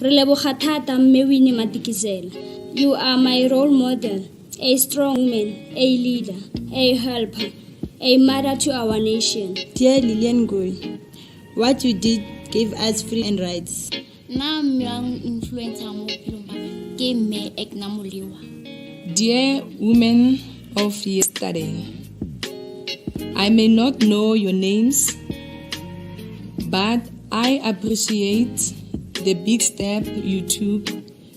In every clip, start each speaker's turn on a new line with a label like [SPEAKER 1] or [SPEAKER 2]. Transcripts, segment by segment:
[SPEAKER 1] Re leboga thata mme Winnie Madikizela. You are my role model, a strong woman, a leader, a helper, a mother to our nation.
[SPEAKER 2] Dear Lillian Goy, what you did gave us free and rights.
[SPEAKER 3] Na myang influencer mo bophelong ba ke me Ekna Moliwa.
[SPEAKER 4] Dear women of yesterday, I may not know your names, but I appreciate the big step you took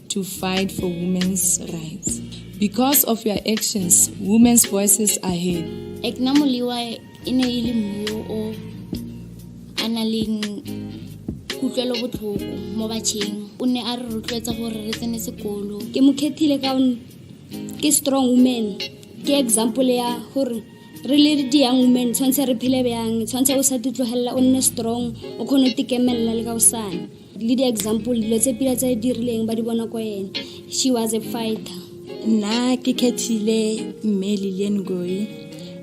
[SPEAKER 4] to fight for women's rights. Because of your actions, women's voices are heard.
[SPEAKER 3] Ekna Moliwa ine ile mo o analing kutlwelo botlhoko mo batšheng. O ne a re rotloetsa gore re tsene sekolo.
[SPEAKER 1] Ke mo khethile ka ke strong woman. Ke example ya gore re le di young women tshwantse re phele bjang, tshwantse o sa ditlogella o nne strong, o kgone tikemella le ka osana. Le di example dilo tse pila tse di rileng ba di bona ko ene. She was a fighter.
[SPEAKER 2] Nna ke khethile mme Lillian Goy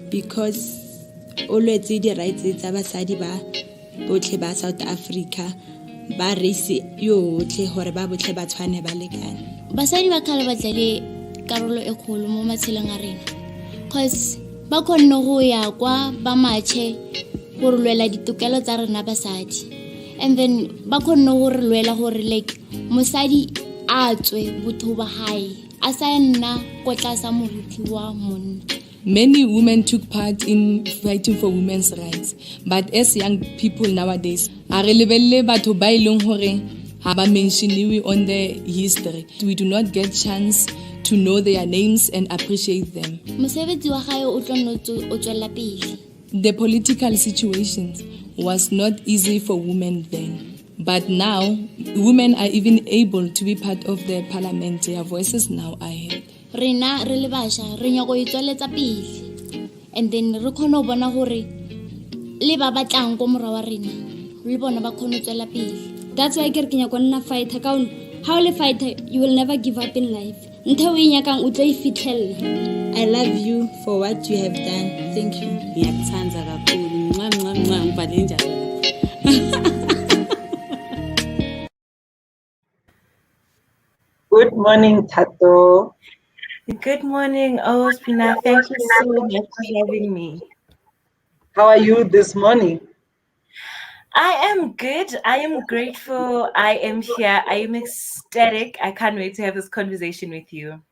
[SPEAKER 2] because o lwetse di rights tsa basadi ba botlhe ba South Africa, ba race yotlhe gore ba botlhe ba tshwane ba lekane.
[SPEAKER 3] Basadi ba khala ba tlele karolo e kgolo mo matshelong a rena, cause ba kgonne go ya kwa ba matšhe go lwela ditokelo tsa rena basadi, and then ba kgonne go re lwela gore like mosadi a tswe botho ba hae a sa nna ko tlasa moruti wa monna.
[SPEAKER 4] Many women took part in fighting for women's rights, but as young people nowadays, a re lebelle batho ba ileng hore ha ba mentioniwe on the history. We do not get chance to know their names and appreciate them.
[SPEAKER 3] Mosebetsi wa gae o tlonnotse o tswela pele.
[SPEAKER 4] The political situation was not easy for women then, but now women are even able to be part of the parliament. Their voices now are heard.
[SPEAKER 3] Rena re le basha re nya go itsweletsa pele, and then re khona bona gore le ba batlang go mora wa rena le bona ba khona tswela pele.
[SPEAKER 1] That's why ke re ke nya go nna fighter ka how le fighter you will never give up in life. Nthe o inyakang o tla ifitlhella.
[SPEAKER 2] I love you for what you have done. Thank you.
[SPEAKER 5] Ngiyakuthanza kakhulu. Ngibale njalo.
[SPEAKER 6] Good morning, Thato.
[SPEAKER 7] Good morning, Ospina. Thank you so much for having me.
[SPEAKER 6] How are you this morning?
[SPEAKER 7] I am good. I am grateful. I am here. I am ecstatic. I can't wait to have this conversation with you.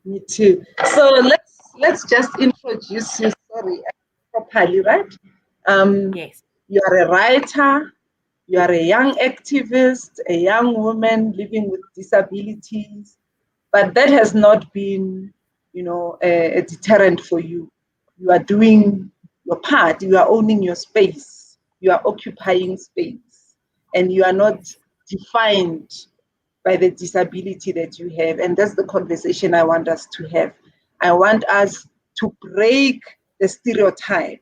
[SPEAKER 6] Me too. So let's just introduce you properly, right?
[SPEAKER 7] Yes.
[SPEAKER 6] You are a writer. You are a young activist, a young woman living with disabilities, but that has not been, a deterrent for you. You are doing your part. You are owning your space. You are occupying space, and you are not defined by the disability that you have. And that's the conversation I want us to have. I want us to break the stereotype.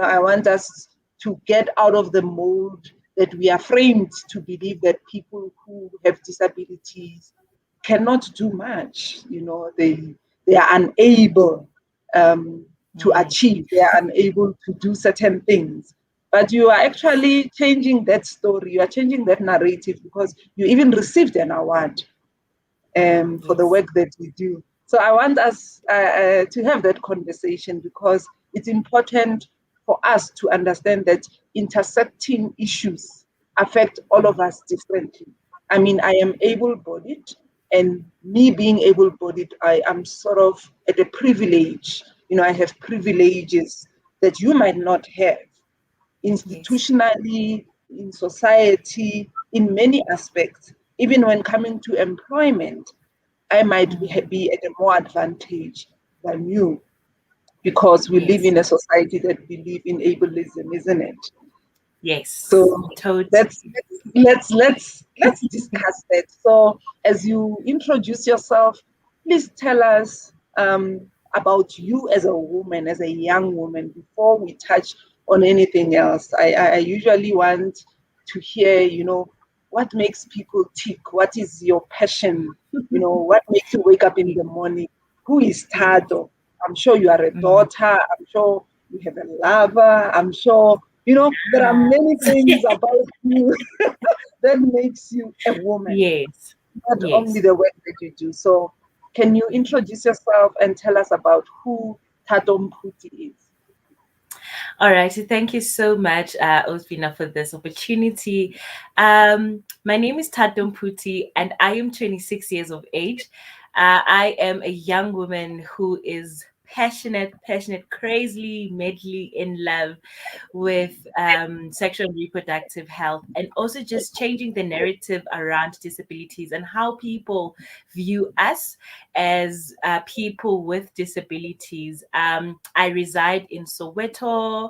[SPEAKER 6] I want us to get out of the mold that we are framed to believe that people who have disabilities cannot do much. They are unable to achieve. They are unable to do certain things. But you are actually changing that story. You are changing that narrative because you even received an award for the work that you do. So I want us to have that conversation because it's important for us to understand that intersecting issues affect all of us differently. I mean, I am able-bodied, and me being able-bodied, I am sort of at a privilege. I have privileges that you might not have. Institutionally, in society, in many aspects, even when coming to employment, I might be at a more advantage than you because we live in a society that believes in ableism, isn't it?
[SPEAKER 7] Yes.
[SPEAKER 6] So
[SPEAKER 7] totally.
[SPEAKER 6] let's discuss that. So as you introduce yourself, please tell us about you as a woman, as a young woman, before we touch on anything else. I usually want to hear, what makes people tick? What is your passion? What makes you wake up in the morning? Who is Thato? I'm sure you are a daughter. I'm sure you have a lover. I'm sure You know, there are many things about you that makes you a woman,
[SPEAKER 7] Yes.
[SPEAKER 6] not only
[SPEAKER 7] Yes.
[SPEAKER 6] the work that you do. So, can you introduce yourself and tell us about who Thato Mphuti is?
[SPEAKER 7] All right. So thank you so much, Ospina, for this opportunity. My name is Thato Mphuti, and I am 26 years of age. I am a young woman who is passionate, crazily, madly in love with sexual and reproductive health, and also just changing the narrative around disabilities and how people view us as people with disabilities. I reside in Soweto.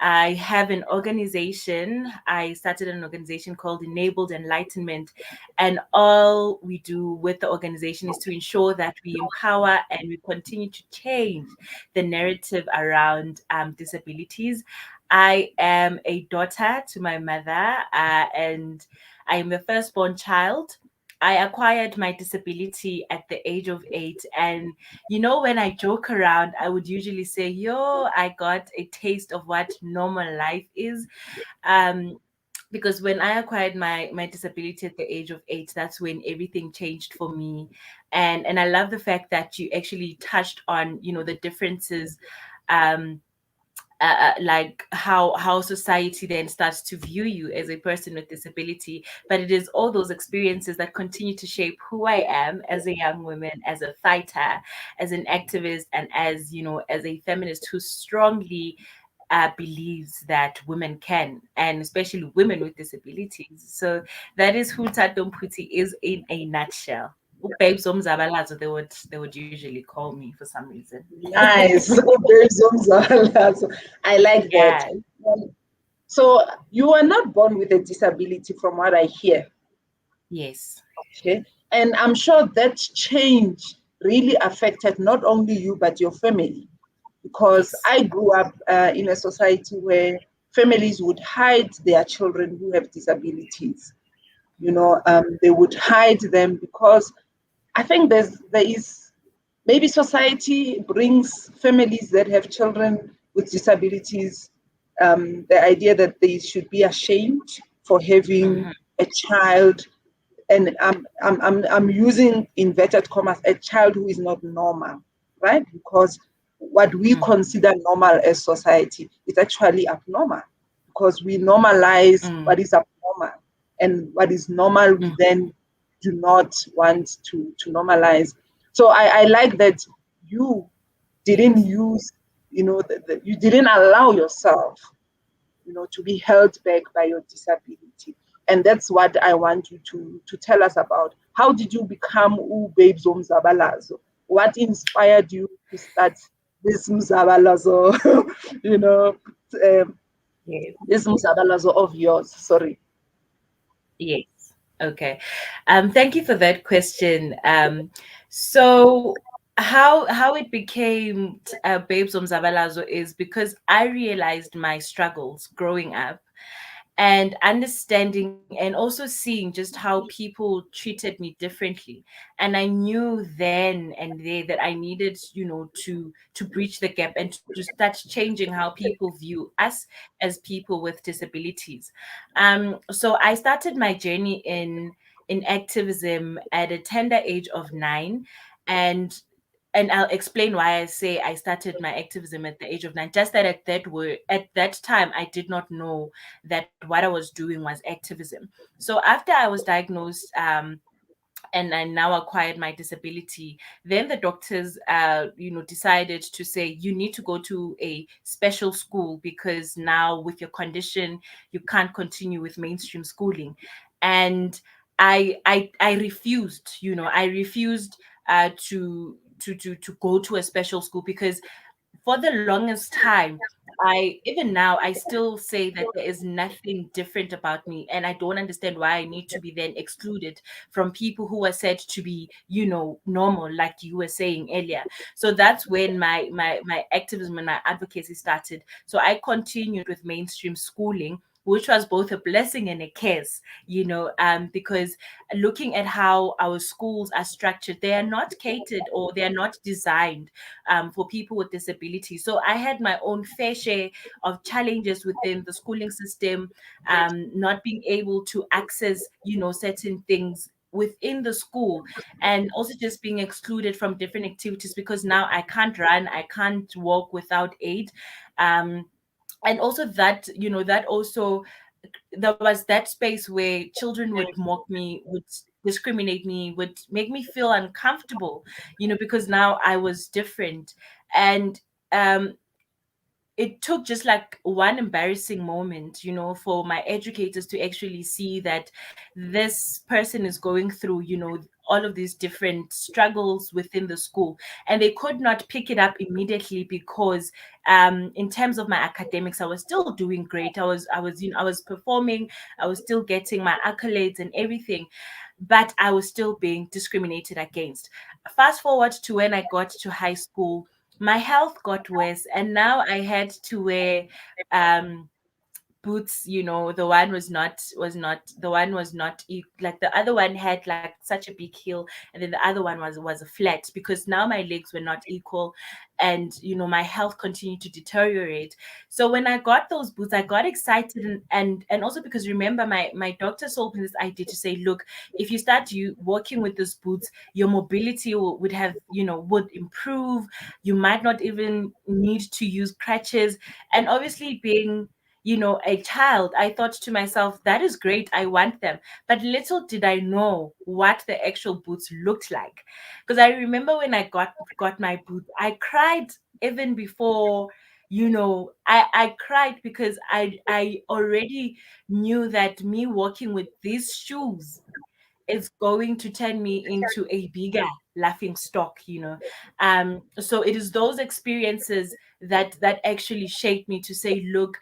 [SPEAKER 7] I have an organization. I started an organization called Enabled Enlightenment. And all we do with the organization is to ensure that we empower and we continue to change the narrative around disabilities. I am a daughter to my mother, and I am the firstborn child. I acquired my disability at the age of 8. And when I joke around, I would usually say, yo, I got a taste of what normal life is. Um, because when I acquired my disability at the age of 8, that's when everything changed for me. And I love the fact that you actually touched on, the differences, um, like how society then starts to view you as a person with disability. But it is all those experiences that continue to shape who I am as a young woman, as a fighter, as an activist, and as a feminist who strongly believes that women can, and especially women with disabilities. So that is who Thato Mphuti is in a nutshell. Babes Omzabalazo, they would usually call me for some reason.
[SPEAKER 6] Nice. Very Zomzala. So I like that.
[SPEAKER 7] Yeah.
[SPEAKER 6] So you were not born with a disability, from what I hear.
[SPEAKER 7] Yes.
[SPEAKER 6] Okay. And I'm sure that change really affected not only you, but your family. Because
[SPEAKER 7] Yes.
[SPEAKER 6] I grew up in a society where families would hide their children who have disabilities. They would hide them because I think there is maybe society brings families that have children with disabilities the idea that they should be ashamed for having
[SPEAKER 7] Mhm.
[SPEAKER 6] a child, and I'm using inverted commas, a child who is not normal, right? Because what we
[SPEAKER 7] Mhm.
[SPEAKER 6] consider normal as society is actually abnormal, because we normalize
[SPEAKER 7] Mm.
[SPEAKER 6] what is abnormal, and what is normal we
[SPEAKER 7] Mm.
[SPEAKER 6] then do not want to normalize. So I like that you didn't
[SPEAKER 7] Yes.
[SPEAKER 6] use, you didn't allow yourself, to be held back by your disability. And that's what I want you to tell us about. How did you become Babes Mzabalazo? What inspired you to start this Mzabalazo, you know, um,
[SPEAKER 7] Yes.
[SPEAKER 6] this Mzabalazo of yours? Sorry.
[SPEAKER 7] Yes. Okay. Thank you for that question. So how it became Babes Omzabalazo is because I realized my struggles growing up and understanding and also seeing just how people treated me differently. And I knew then and there that I needed, to bridge the gap and to start changing how people view us as people with disabilities. So I started my journey in activism at a tender age of 9. And I'll explain why I say I started my activism at the age of 9. Just that at that time I did not know that what I was doing was activism. So after I was diagnosed, and I now acquired my disability, then the doctors, decided to say you need to go to a special school because now with your condition you can't continue with mainstream schooling. And I refused. I refused to go to a special school because for the longest time, even now I still say that there is nothing different about me, and I don't understand why I need to be then excluded from people who are said to be, normal, like you were saying earlier. So that's when my activism and my advocacy started. So I continued with mainstream schooling which was both a blessing and a curse, because looking at how our schools are structured, they are not catered or they are not designed for people with disabilities. So I had my own fair share of challenges within the schooling system, not being able to access, certain things within the school, and also just being excluded from different activities because now I can't run, I can't walk without aid. um and also that, that also, there was that space where children would mock me, would discriminate me, would make me feel uncomfortable, because now I was different. And um it took just like one embarrassing moment, for my educators to actually see that this person is going through, all of these different struggles within the school. And they could not pick it up immediately because in terms of my academics, I was still doing great. I was performing, I was still getting my accolades and everything, but I was still being discriminated against. Fast forward to when I got to high school, my health got worse, and now I had to wear um boots. The one was not like the other one had like such a big heel, and then the other one was a flat, because now my legs were not equal, and my health continued to deteriorate. So when I got those boots, I got excited, and also because, remember, my doctor sold me this idea to say, look, if you start you walking with these boots, your mobility would have, would improve. You might not even need to use crutches. And obviously, being a child, I thought to myself, that is great, I want them. But little did I know what the actual boots looked like. Because I remember when I got my boots, I cried even before, I cried because I already knew that me walking with these shoes is going to turn me into a bigger laughing stock. So it is those experiences that actually shaped me to say, look,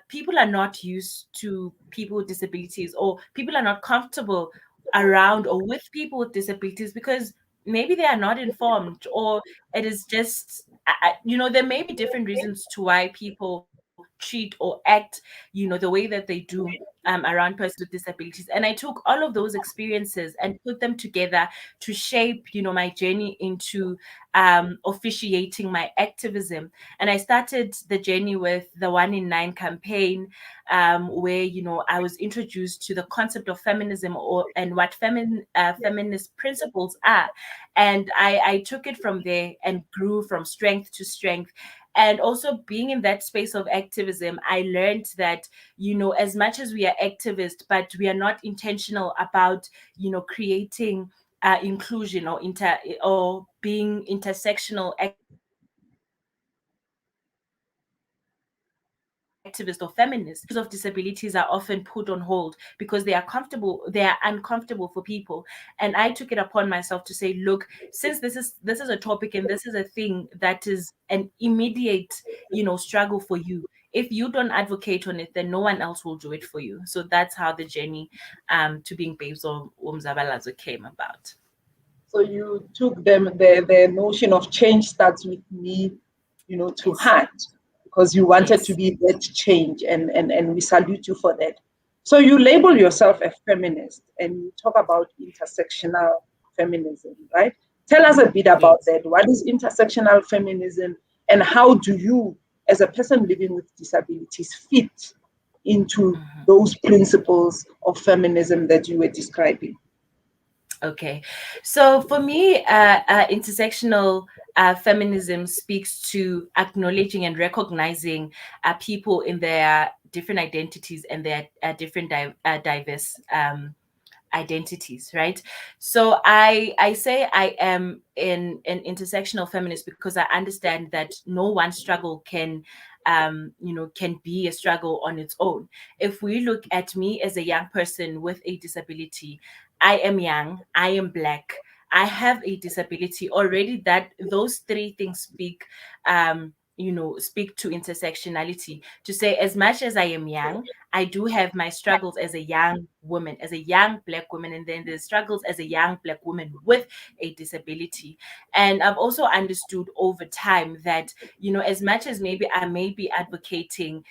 [SPEAKER 7] people are not used to people with disabilities, or people are not comfortable around or with people with disabilities because maybe they are not informed, or it is just there may be different reasons to why people treat or act the way that they do around persons with disabilities. And I took all of those experiences and put them together to shape, my journey into officiating my activism. And I started the journey with the One in Nine campaign, where, I was introduced to the concept of feminism, and what feminist principles are. And I took it from there and grew from strength to strength. And also, being in that space of activism, I learned that, as much as we are activists, but we are not intentional about, creating inclusion, or being intersectional activist or feminist, issues of disabilities are often put on hold because they are uncomfortable for people. And I took it upon myself to say, look, since this is a topic and this is a thing that is an immediate, struggle for you, if you don't advocate on it, then no one else will do it for you. So that's how the journey to being Babes of Umzabalazo came about.
[SPEAKER 6] So you took them the notion of change starts with me, to
[SPEAKER 7] Yes.
[SPEAKER 6] heart, because you wanted to
[SPEAKER 7] Yes.
[SPEAKER 6] be that change, and we salute you for that. So you label yourself a feminist and you talk about intersectional feminism, right? Tell us a bit about
[SPEAKER 7] Yes.
[SPEAKER 6] that. What is intersectional feminism, and how do you, as a person living with disabilities, fit into
[SPEAKER 7] Mhm.
[SPEAKER 6] those principles of feminism that you were describing?
[SPEAKER 7] Okay. So for me, intersectional feminism speaks to acknowledging and recognizing people in their different identities and their different diverse identities, right? So I say I am an intersectional feminist because I understand that no one struggle can be a struggle on its own. If we look at me as a young person with a disability, I am young, I am black, I have a disability already. That those three things speak to intersectionality, to say, as much as I am young, I do have my struggles as a young woman, as a young black woman, and then the struggles as a young black woman with a disability. And I've also understood over time that, as much as maybe I may be advocating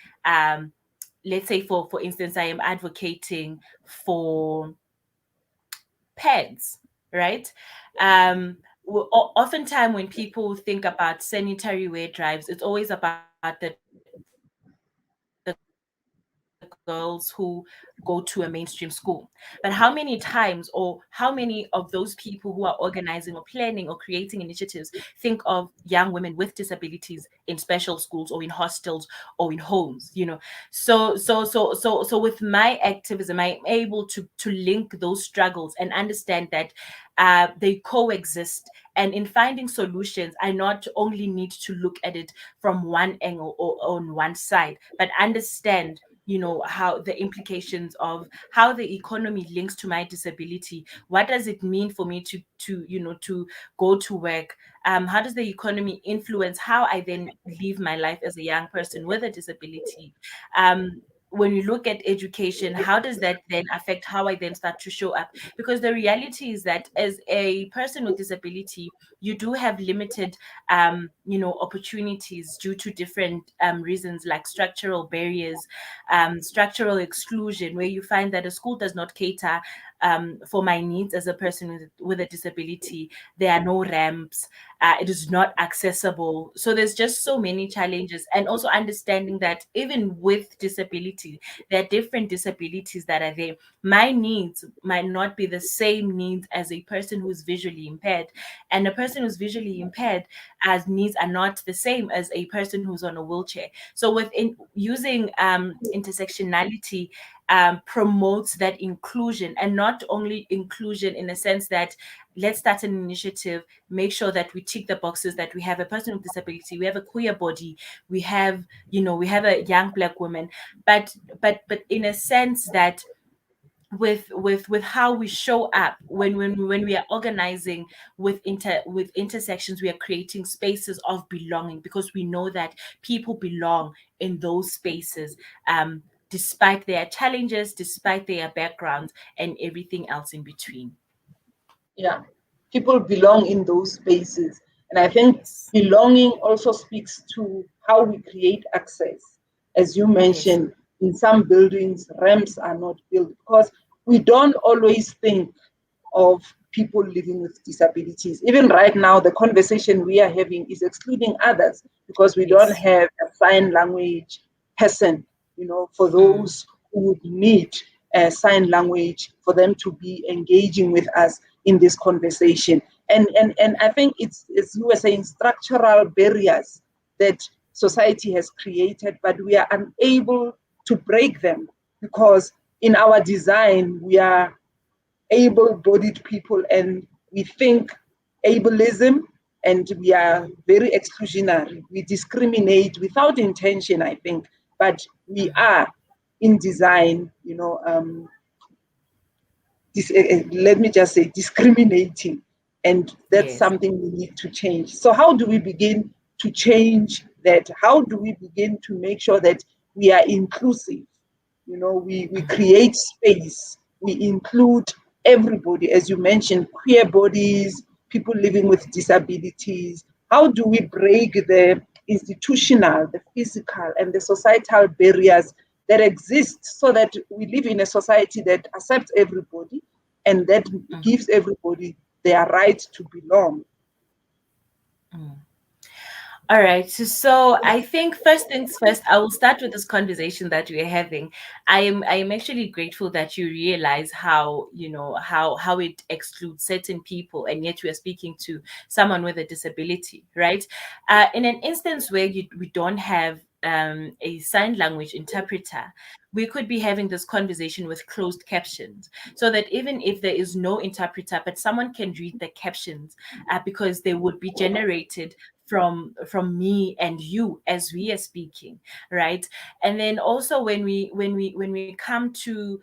[SPEAKER 7] let's say for instance, I am advocating for pads, right? Oftentimes when people think about sanitary wear drives, it's always about the girls who go to a mainstream school. But how many times, or how many of those people who are organizing or planning or creating initiatives think of young women with disabilities in special schools or in hostels or in homes, you know? So with my activism, I'm able to link those struggles and understand that they coexist. And in finding solutions, I not only need to look at it from one angle or on one side, but understand, you know, how the implications of how the economy links to my disability. What does it mean for me to you know, to go to work? How does the economy influence how I then live my life as a young person with a disability? When you look at education, how does that then affect how I then start to show up? Because the reality is that as a person with disability, you do have limited you know, opportunities due to different reasons, like structural barriers, structural exclusion, where you find that a school does not cater for my needs as a person with a disability. There are no ramps. It is not accessible. So there's just so many challenges. And also understanding that even with disability, there are different disabilities that are there. My needs might not be the same needs as a person who's visually impaired. And a person who's visually impaired as needs are not the same as a person who's on a wheelchair. So within using intersectionality promotes that inclusion, and not only inclusion in the sense that let's start an initiative, make sure that we tick the boxes, that we have a person with disability, we have a queer body, we have, you know, we have a young black woman, but in a sense that with how we show up when we are organizing with intersections, we are creating spaces of belonging, because we know that people belong in those spaces, despite their challenges, despite their backgrounds, and everything else in between.
[SPEAKER 6] Yeah, people belong in those spaces. And I think
[SPEAKER 7] Yes.
[SPEAKER 6] belonging also speaks to how we create access. As you
[SPEAKER 7] Yes.
[SPEAKER 6] mentioned, in some buildings, ramps are not built because we don't always think of people living with disabilities. Even right now, the conversation we are having is excluding others because we don't
[SPEAKER 7] Yes.
[SPEAKER 6] have a sign language person, you know, for
[SPEAKER 7] Mm.
[SPEAKER 6] those who would need sign language for them to be engaging with us in this conversation. And I think it's, as you were saying, structural barriers that society has created, but we are unable to break them because in our design, we are able-bodied people and we think ableism, and we are very exclusionary. We discriminate without intention, I think, but we are in design, you know, let me just say discriminating, and that's
[SPEAKER 7] Yes.
[SPEAKER 6] something we need to change. So how do we begin to change that? How do we begin to make sure that we are inclusive? You know, we create space, we include everybody, as you mentioned, queer bodies, people living with disabilities. How do we break the institutional, the physical, and the societal barriers that exist so that we live in a society that accepts everybody and that gives everybody their right to belong?
[SPEAKER 7] All right. So I think first things first, I will start with this conversation that we're having. I am actually grateful that you realize how, you know, how it excludes certain people, and yet we are speaking to someone with a disability, right? In an instance where we don't have a sign language interpreter, we could be having this conversation with closed captions, so that even if there is no interpreter, but someone can read the captions, because they would be generated from me and you as we are speaking, right? And then also when we come to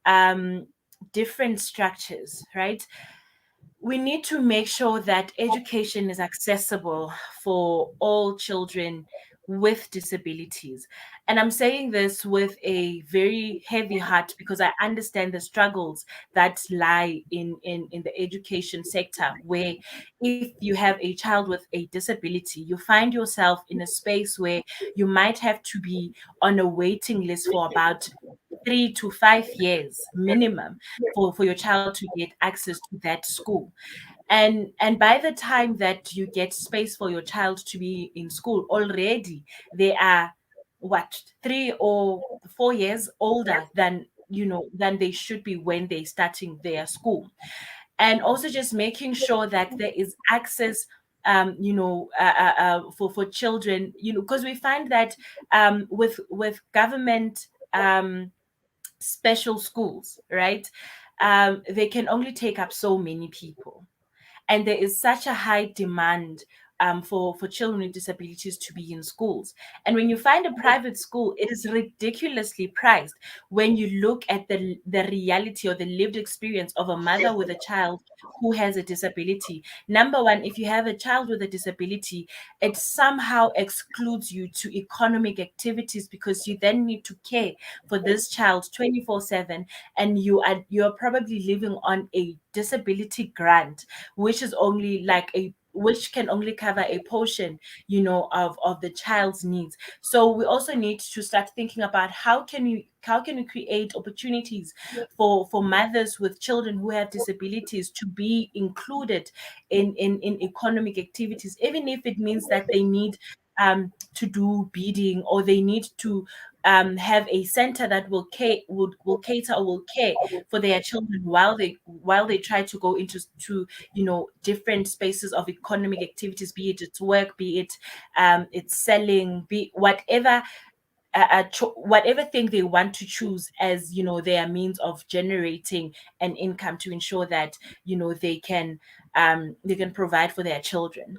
[SPEAKER 7] um different structures, right, we need to make sure that education is accessible for all children with disabilities. And I'm saying this with a very heavy heart because I understand the struggles that lie in the education sector, where if you have a child with a disability, you find yourself in a space where you might have to be on a waiting list for about 3 to 5 years minimum for your child to get access to that school. And by the time that you get space for your child to be in school, already they are what, 3 or 4 years older than, than they should be when they're starting their school. And also just making sure that there is access, for children, because we find that with government special schools, right, they can only take up so many people, and there is such a high demand for children with disabilities to be in schools. And when you find a private school, it is ridiculously priced when you look at the reality or the lived experience of a mother with a child who has a disability. Number one, if you have a child with a disability, it somehow excludes you to economic activities because you then need to care for this child 24/7, and you're probably living on a disability grant, which is only like a which can only cover a portion, of the child's needs. So we also need to start thinking about how can we create opportunities for mothers with children who have disabilities to be included in economic activities, even if it means that they need to do beading, or they need to have a center that will cater or will care for their children while they try to go into different spaces of economic activities, be it it's work, be it it's selling, be whatever thing they want to choose as their means of generating an income to ensure that they can provide for their children.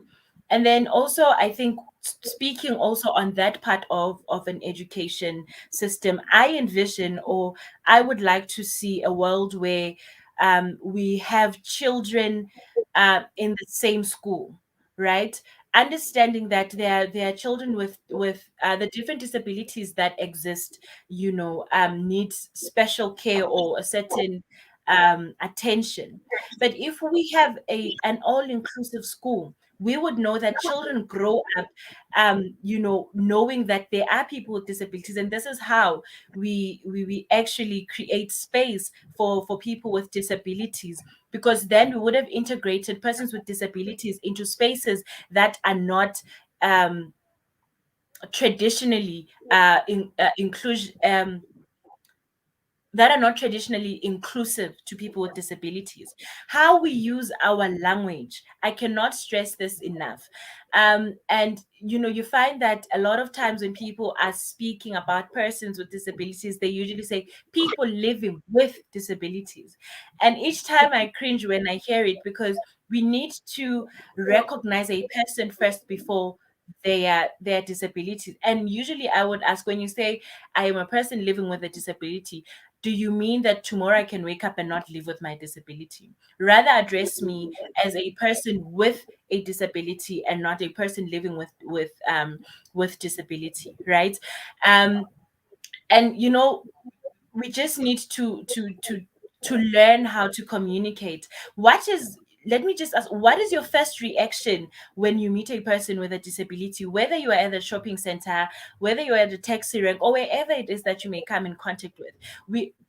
[SPEAKER 7] And then also, I think, speaking also on that part of an education system, I envision, or I would like to see a world where we have children in the same school, right? Understanding that there are children with the different disabilities that exist, needs special care or a certain attention. But if we have an all-inclusive school, we would know that children grow up, knowing that there are people with disabilities, and this is how we actually create space for people with disabilities, because then we would have integrated persons with disabilities into spaces that are not um, traditionally inclusion that are not traditionally inclusive to people with disabilities. How we use our language, I cannot stress this enough. And you find that a lot of times when people are speaking about persons with disabilities, they usually say people living with disabilities. And each time I cringe when I hear it, because we need to recognize a person first before their disabilities. And usually I would ask, when you say I am a person living with a disability, do you mean that tomorrow I can wake up and not live with my disability? Rather address me as a person with a disability and not a person living with disability, right? Um, and we just need to learn how to communicate. What is Let me just ask, what is your first reaction when you meet a person with a disability, whether you are at the shopping center, whether you're at the taxi rank, or wherever it is that you may come in contact with?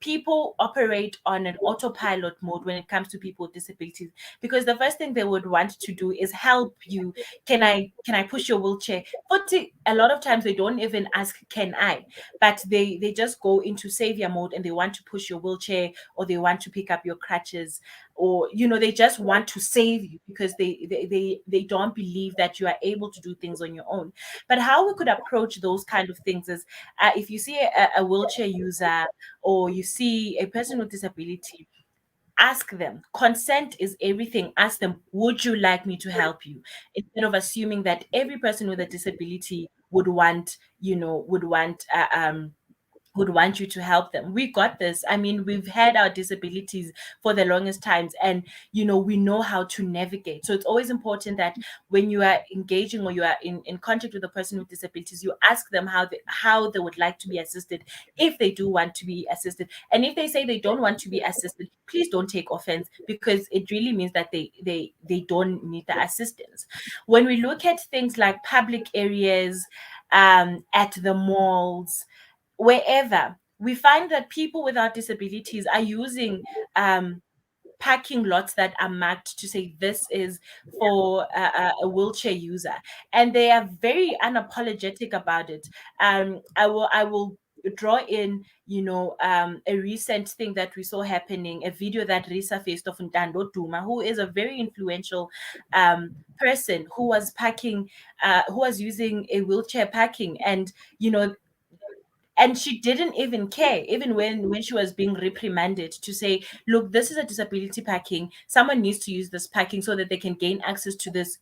[SPEAKER 7] People operate on an autopilot mode when it comes to people with disabilities, because the first thing they would want to do is help you. Can I push your wheelchair? But a lot of times they don't even ask, can I? But they just go into savior mode, and they want to push your wheelchair, or they want to pick up your crutches, or they just want to save you, because they don't believe that you are able to do things on your own. But how we could approach those kind of things is, if you see a wheelchair user, or you see a person with disability, ask them. Consent is everything. Ask them, would you like me to help you? Instead of assuming that every person with a disability would want would want you to help them. We got this. I mean, we've had our disabilities for the longest times, and we know how to navigate. So it's always important that when you are engaging or you are in contact with a person with disabilities, you ask them how they would like to be assisted, if they do want to be assisted. And if they say they don't want to be assisted, please don't take offense, because it really means that they don't need the assistance. When we look at things like public areas, at the malls, wherever, we find that people without disabilities are using parking lots that are marked to say this is for a wheelchair user, and they are very unapologetic about it. I will draw in a recent thing that we saw happening, a video that resurfaced of Ntando Duma, who is a very influential person, who was parking who was using a wheelchair parking, and you know and she didn't even care, even when she was being reprimanded, to say, look, this is a disability parking, someone needs to use this parking so that they can gain access to this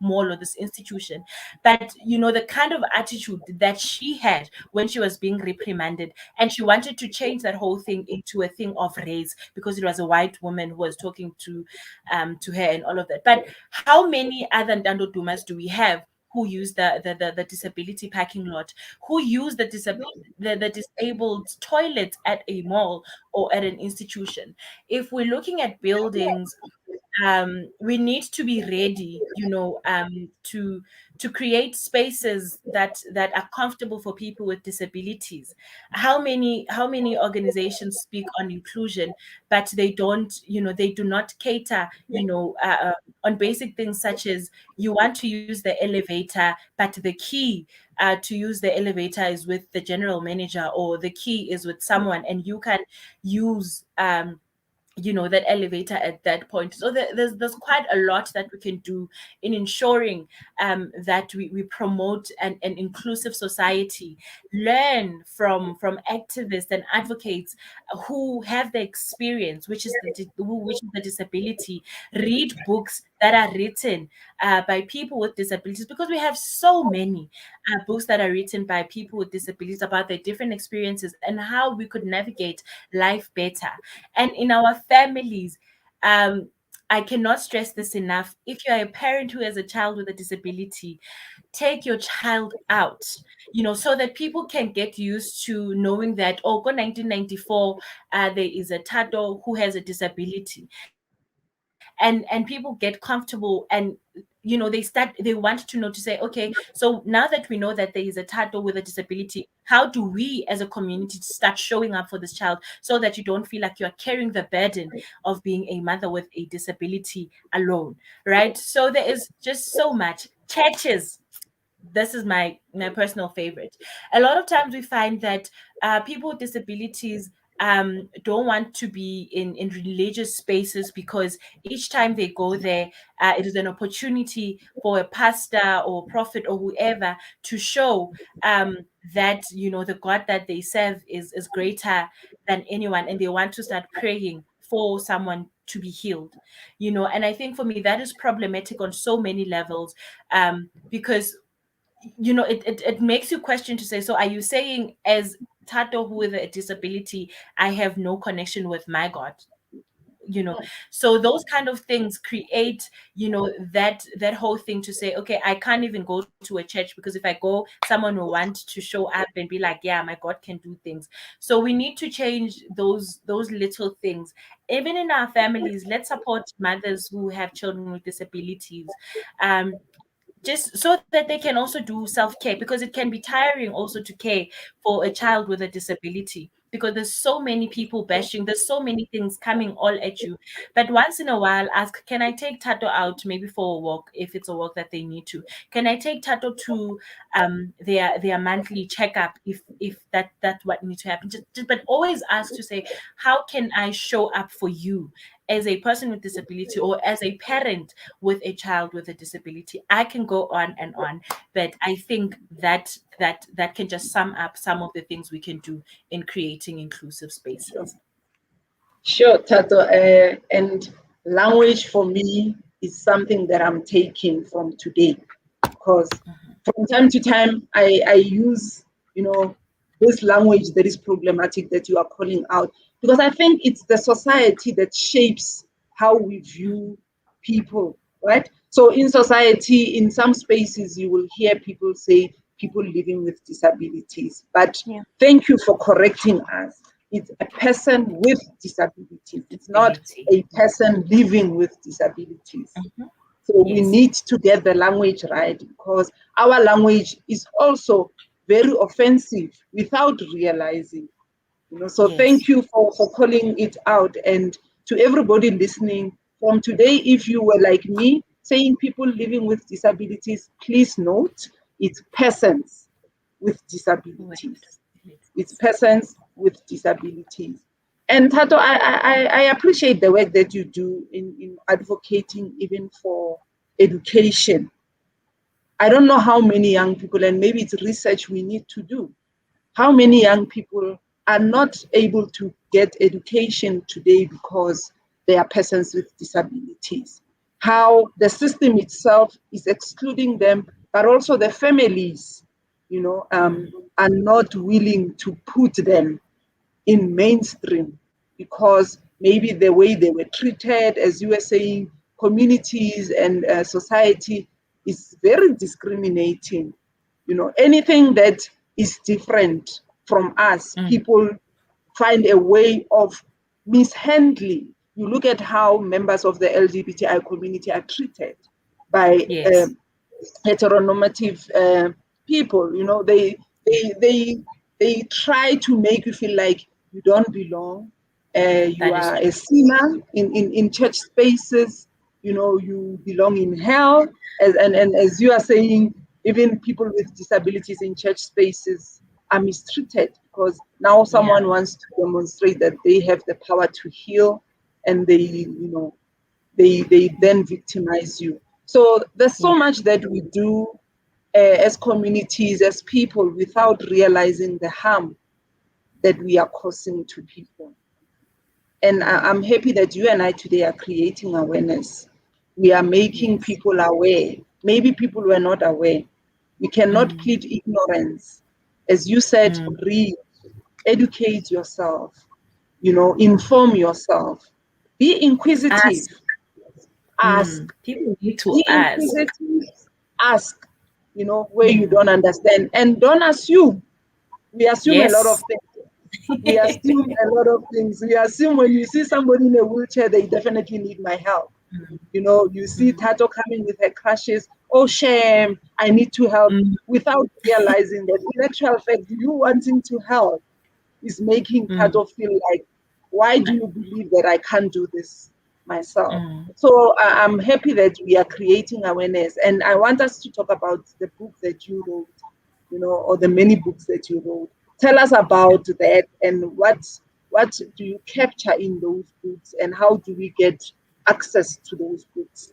[SPEAKER 7] mall or this institution. But the kind of attitude that she had when she was being reprimanded, and she wanted to change that whole thing into a thing of race, because it was a white woman who was talking to her and all of that. But how many other Ndando Dumas do we have who use the disability parking lot, who use the disabled toilet at a mall or at an institution? If we're looking at buildings, we need to be ready, to create spaces that are comfortable for people with disabilities. How many organizations speak on inclusion, but they do not cater, on basic things, such as, you want to use the elevator, but the key to use the elevator is with the general manager, or the key is with someone, and you can use that elevator at that point. So there's quite a lot that we can do in ensuring that we promote an inclusive society. Learn from activists and advocates who have the experience, which is the disability. Read books that are written by people with disabilities, because we have so many books that are written by people with disabilities about their different experiences and how we could navigate life better. And in our families, I cannot stress this enough. If you're a parent who has a child with a disability, take your child out, so that people can get used to knowing that, oh, go 1994, there is a Thato who has a disability, and people get comfortable, and they want to know, to say, okay, so now that we know that there is a Thato with a disability, how do we as a community start showing up for this child, so that you don't feel like you're carrying the burden of being a mother with a disability alone, right? So there is just so much. Churches, this is my personal favorite. A lot of times we find that people with disabilities don't want to be in religious spaces, because each time they go there, it is an opportunity for a pastor or prophet or whoever to show that the God that they serve is greater than anyone, and they want to start praying for someone to be healed. And I think for me that is problematic on so many levels, because it makes you question, to say, so are you saying, as Thato with a disability, I have no connection with my God? So those kind of things create that whole thing, to say, okay, I can't even go to a church, because if I go, someone will want to show up and be like, yeah, my God can do things. So we need to change those little things. Even in our families, let's support mothers who have children with disabilities, just so that they can also do self-care, because it can be tiring also to care for a child with a disability, because there's so many people bashing, there's so many things coming all at you. But once in a while, ask, can I take Thato out, maybe for a walk, if it's a walk that they need to? Can I take Thato to their monthly checkup, if that's what needs to happen? But always ask, to say, how can I show up for you as a person with disability, or as a parent with a child with a disability? I can go on and on, but I think that can just sum up some of the things we can do in creating inclusive spaces.
[SPEAKER 6] Sure, Thato. And language for me is something that I'm taking from today, because from time to time I use, this language that is problematic that you are calling out, because I think it's the society that shapes how we view people, right? So in society, in some spaces, you will hear people say people living with disabilities. But
[SPEAKER 7] Yeah.
[SPEAKER 6] thank you for correcting us. It's a person with disabilities. It's not
[SPEAKER 7] Disability.
[SPEAKER 6] a person living with disabilities.
[SPEAKER 7] Mhm.
[SPEAKER 6] So we
[SPEAKER 7] Yes.
[SPEAKER 6] need to get the language right, because our language is also very offensive without realizing. So
[SPEAKER 7] Yes.
[SPEAKER 6] thank you for calling it out. And to everybody listening, from today, if you were like me saying people living with disabilities, please note it's persons with disabilities. It's persons with disabilities. And Thato, I appreciate the work that you do in advocating even for education. I don't know how many young people, and maybe it's research we need to do, how many young people are not able to get education today because they are persons with disabilities? How the system itself is excluding them, but also the families, are not willing to put them in mainstream because maybe the way they were treated, as you were saying, communities and society is very discriminating. Anything that is different from us, people find a way of mishandling. You look at how members of the LGBTI community are treated by
[SPEAKER 7] Yes.
[SPEAKER 6] heteronormative people. They try to make you feel like you don't belong. You
[SPEAKER 7] That is
[SPEAKER 6] are
[SPEAKER 7] true.
[SPEAKER 6] a sinner in church spaces. You belong in hell. And as you are saying, even people with disabilities in church spaces are mistreated because now
[SPEAKER 7] Yeah.
[SPEAKER 6] someone wants to demonstrate that they have the power to heal, and they then victimize you. So there's so
[SPEAKER 7] Yeah.
[SPEAKER 6] much that we do as communities, as people, without realizing the harm that we are causing to people. And I'm happy that you and I today are creating awareness. We are making
[SPEAKER 7] Yes.
[SPEAKER 6] people aware. Maybe people were not aware. We cannot plead ignorance. As you said, read, educate yourself, inform yourself, be inquisitive,
[SPEAKER 7] Ask.
[SPEAKER 6] ask,
[SPEAKER 7] People need to
[SPEAKER 6] be
[SPEAKER 7] ask.
[SPEAKER 6] inquisitive, ask, where you
[SPEAKER 7] Mm.
[SPEAKER 6] don't understand, and don't assume. We assume a lot of
[SPEAKER 7] Yes.
[SPEAKER 6] things. We assume a lot of things. We assume when you see somebody in a wheelchair, they definitely need my help. You see Thato coming with her crushes. Oh, shame, I need to help,
[SPEAKER 7] Mm.
[SPEAKER 6] without realizing that in actual fact, you wanting to help is making
[SPEAKER 7] Mm.
[SPEAKER 6] Thato feel like, why do you believe that I can't do this myself?
[SPEAKER 7] Mm.
[SPEAKER 6] So I'm happy that we are creating awareness. And I want us to talk about the book that you wrote, or the many books that you wrote. Tell us about that, and what do you capture in those books, and how do we get access to those books?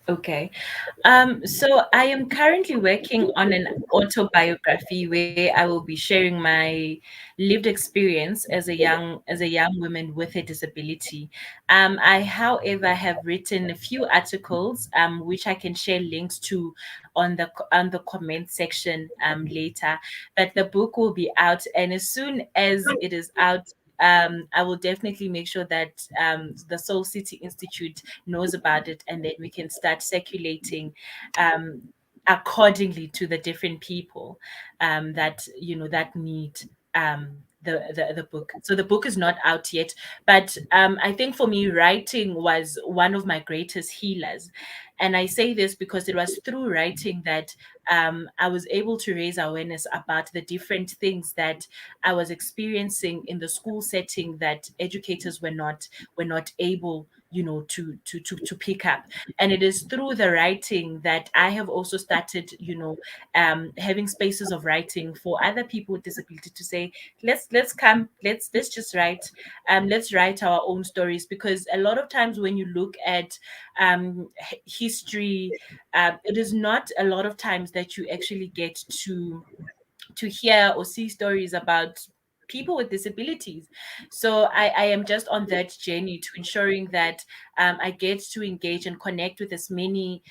[SPEAKER 7] Okay. So I am currently working on an autobiography where I will be sharing my lived experience as a young woman with a disability. I, however, have written a few articles which I can share links to on the comment section later. But the book will be out, and as soon as it is out, I will definitely make sure that the Soul City Institute knows about it, and then we can start circulating um, accordingly to the different people that that need the book. So the book is not out yet, but I think for me, writing was one of my greatest healers. And I say this because it was through writing that I was able to raise awareness about the different things that I was experiencing in the school setting that educators were not able, to pick up. And it is through the writing that I have also started, having spaces of writing for other people with disability to say, let's come, let's just write, let's write our own stories, because a lot of times when you look at history, it is not a lot of times that you actually get to hear or see stories about people with disabilities. So I am just on that journey to ensuring that I get to engage and connect with as many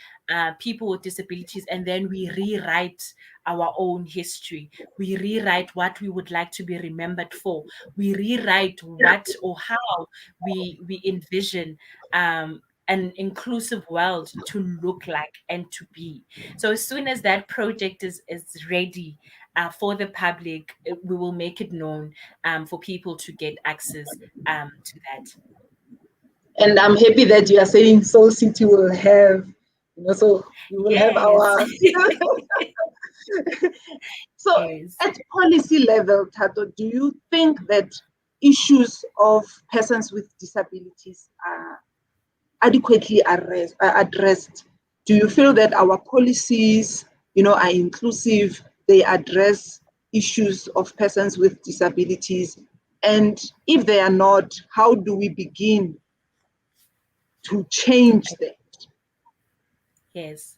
[SPEAKER 7] people with disabilities, and then we rewrite our own history. We rewrite what we would like to be remembered for. We rewrite what or how we envision an inclusive world to look like and to be. So as soon as that project is ready for the public, we will make it known for people to get access to that.
[SPEAKER 6] And I'm happy that you are saying Soul City will have, so we will have
[SPEAKER 7] Yes.
[SPEAKER 6] our. So
[SPEAKER 7] Yes.
[SPEAKER 6] at policy level, Thato, do you think that issues of persons with disabilities are adequately addressed? Do you feel that our policies, are inclusive? They address issues of persons with disabilities? And if they are not, how do we begin to change that?
[SPEAKER 7] Yes.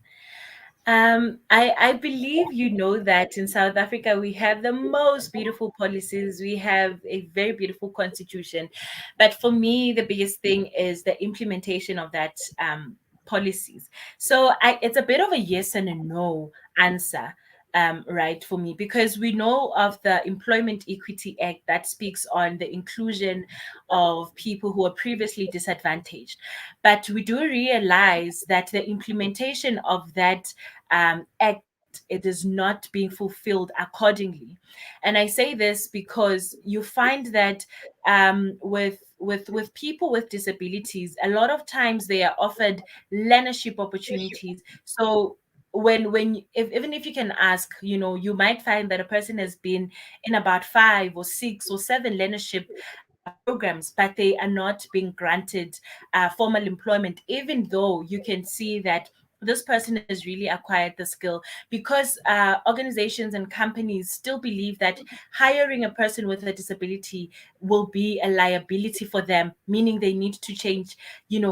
[SPEAKER 7] I believe you know that in South Africa we have the most beautiful policies. We have a very beautiful constitution, but for me the biggest thing is the implementation of that policies. So it's a bit of a yes and a no answer. Right, for me, because we know of the Employment Equity Act that speaks on the inclusion of people who are previously disadvantaged. But we do realize that the implementation of that act, it is not being fulfilled accordingly. And I say this because you find that with people with disabilities, a lot of times they are offered learnership opportunities. So even if you can ask, you might find that a person has been in about 5 or 6 or 7 learnership programs, but they are not being granted formal employment, even though you can see that this person has really acquired the skill, because organizations and companies still believe that hiring a person with a disability will be a liability for them, meaning they need to change,